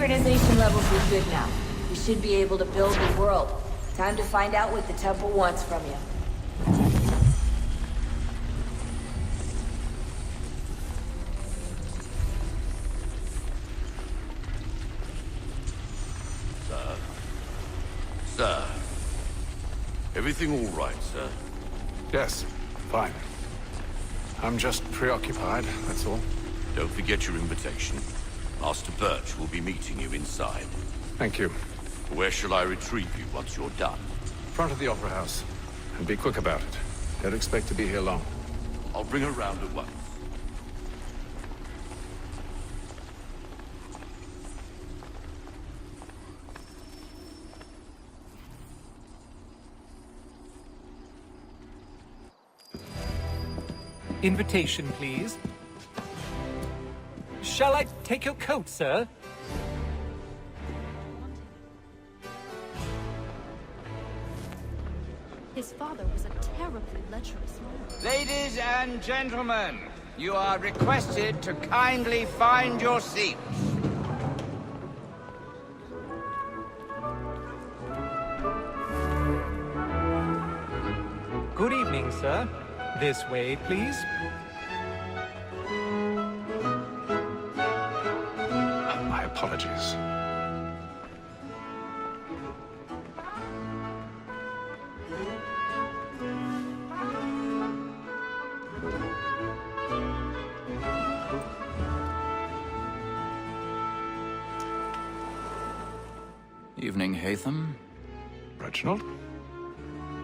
synchronization levels are good now. We should be able to build the world. Time to find out what the temple wants from you. Sir. Everything all right, sir? Yes, fine. I'm just preoccupied, that's all. Don't forget your invitation. Master Birch will be meeting you inside. Thank you. Where shall I retrieve you once you're done? Front of the Opera House. And be quick about it. Don't expect to be here long. I'll bring her round at once. Invitation, please. Shall I take your coat, sir? His father was a terribly lecherous man. Ladies and gentlemen, you are requested to kindly find your seats. Good evening, sir. This way, please. My apologies. Evening, Hatham. Reginald?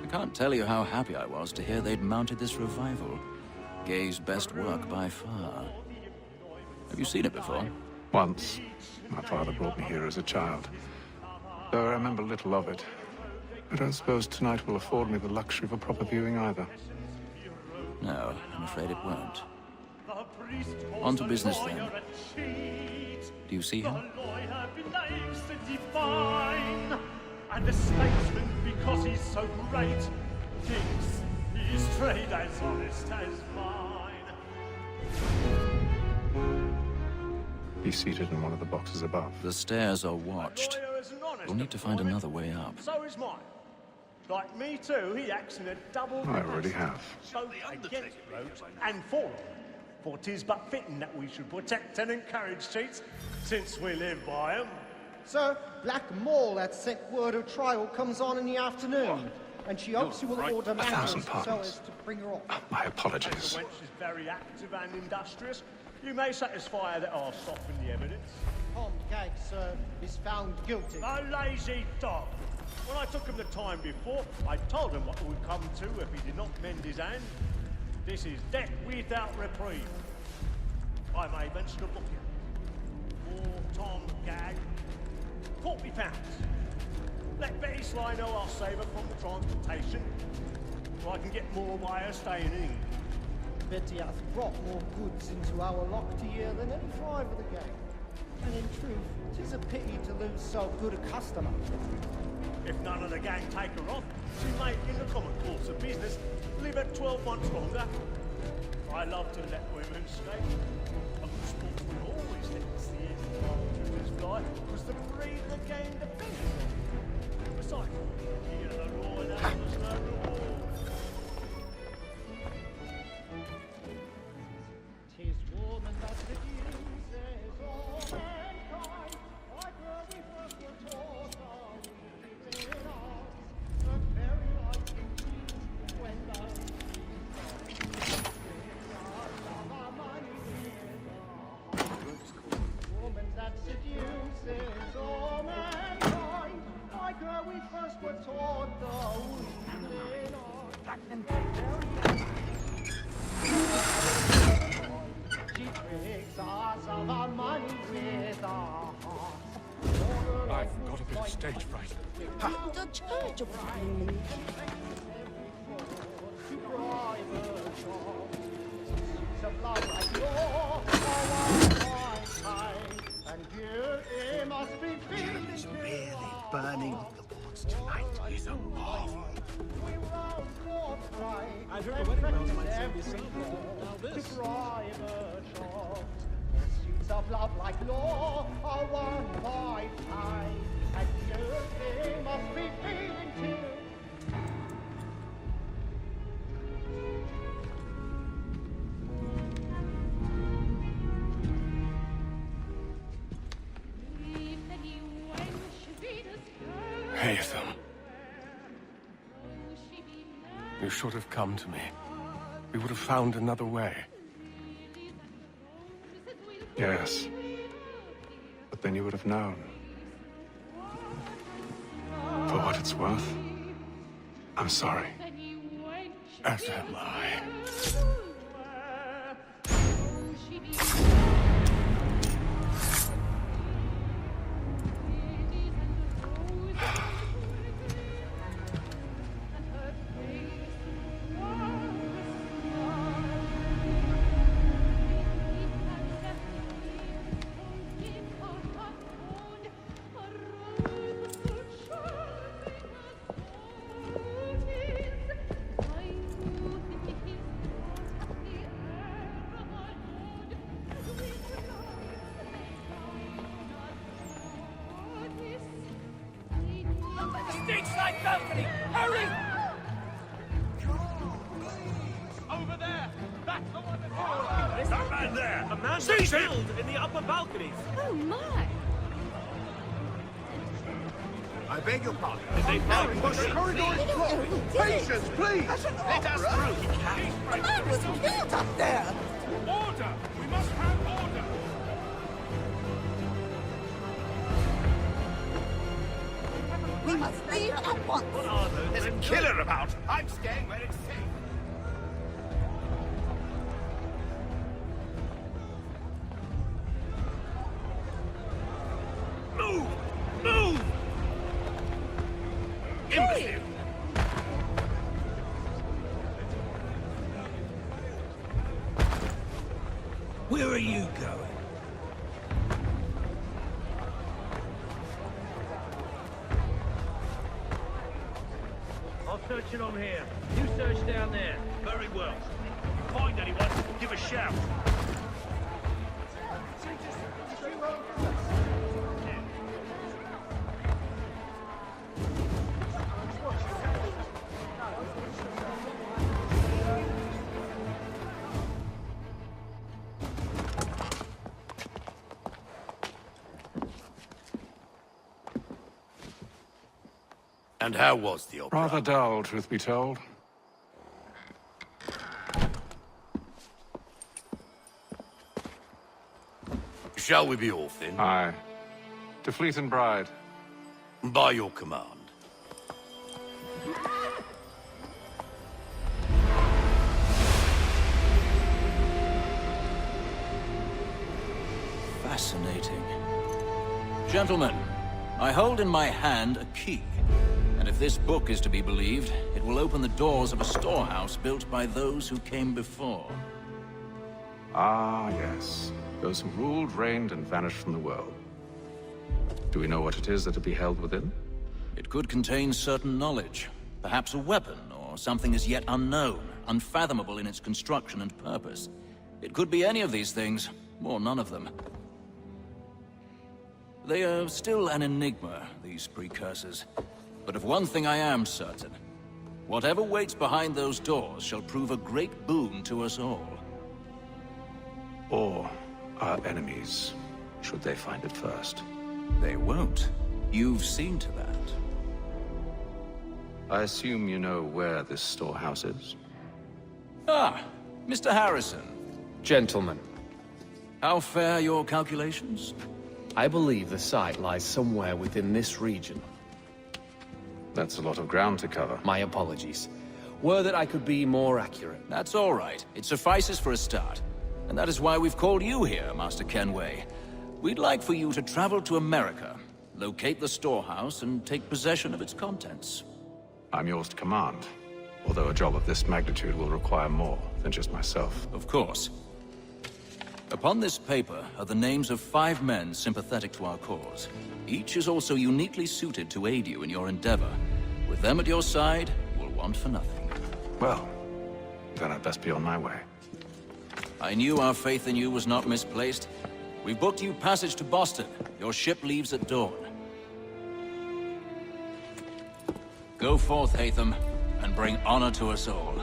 I can't tell you how happy I was to hear they'd mounted this revival. Gay's best work by far. Have you seen it before? Once. My father brought me here as a child. Though I remember little of it. I don't suppose tonight will afford me the luxury of a proper viewing either. No, I'm afraid it won't. On to business, then. Do you see him? And the statesman, because he's so great, thinks his trade as honest as mine. He's seated in one of the boxes above. The stairs are watched. We'll need to find another way up. So is mine. Like me too, he acts in a double I already have. both against rogues and for them. For 'tis but fitting that we should protect and encourage cheats, since we live by 'em. Sir, Black Mole had sent word of trial comes on in the afternoon, and she hopes you will order matters 1,000 so pardons. as to bring her off. My As apologies. the wench is very active and industrious, you may satisfy her that I'll soften the evidence. Tom Gag, sir, is found guilty. A lazy dog! When I took him the time before, I told him what would come to if he did not mend his hand. This is death without reprieve. I may mention a book here. For Tom Gag, £40. Let Betty Sly know I'll save her from the transportation, so I can get more by her staying in. Betty hath brought more goods into our locked year than any five of the gang. And in truth, 'tis a pity to lose so good a customer. If none of the gang take her off, she may, in the common course of business, live at 12 months longer. I love to let women stay. A good sportsman always lets the end of partridges fly, because the breed of the game depends on it. Besides, here the law and others no reward. 'Tis woman that seduces all mankind, like where we first were taught our weaving art, but very like indeed when the woman that seduces all mankind, like where we first were taught the weaving art, and very she tricks us of our money with our hearts. I've got a bit of stage fright. Jeremy's really burning up the boards tonight. He's a marvel. I heard the wedding bells might soon be sounding. Now this. Streets of of love like law are one by time, and you must be feeling too. Haytham. You should have come to me. We would have found another way. Yes. But then you would have known. For what it's worth, I'm sorry. As am I. Stage-side balcony! Hurry! Over there! That's the one that's... That man there! A man was killed in the upper balcony! Oh my! I beg your pardon. They found the corridor is blocked. Patience, please! Let us through! The man was killed up there! Order! We must have order! We must leave at once! What are those? There's a killer about! I'm staying where it's safe. Move! Move! Imbecile! Where are you going? I'll search it on here. You search down there. Very well. Find anyone, give a shout. And how was the opera? Rather dull, truth be told. Shall we be off then? Aye. To Fleet and Bride. By your command. Fascinating. Gentlemen, I hold in my hand a key. And if this book is to be believed, it will open the doors of a storehouse built by those who came before. Ah, yes. Those who ruled, reigned, and vanished from the world. Do we know what it is that will be held within? It could contain certain knowledge. Perhaps a weapon, or something as yet unknown, unfathomable in its construction and purpose. It could be any of these things, or none of them. They are still an enigma, these precursors. But of one thing I am certain. Whatever waits behind those doors shall prove a great boon to us all. Or our enemies, should they find it first. They won't. You've seen to that. I assume you know where this storehouse is? Ah, Mr. Harrison. Gentlemen, How fare your calculations? I believe the site lies somewhere within this region. That's a lot of ground to cover. My apologies. Were that I could be more accurate. That's all right. It suffices for a start. And that is why we've called you here, Master Kenway. We'd like for you to travel to America, locate the storehouse, and take possession of its contents. I'm yours to command. Although a job of this magnitude will require more than just myself. Of course. Upon this paper are the names of 5 men sympathetic to our cause. Each is also uniquely suited to aid you in your endeavor. With them at your side, you'll want for nothing. Well, then I'd best be on my way. I knew our faith in you was not misplaced. We've booked you passage to Boston. Your ship leaves at dawn. Go forth, Hatham, and bring honor to us all.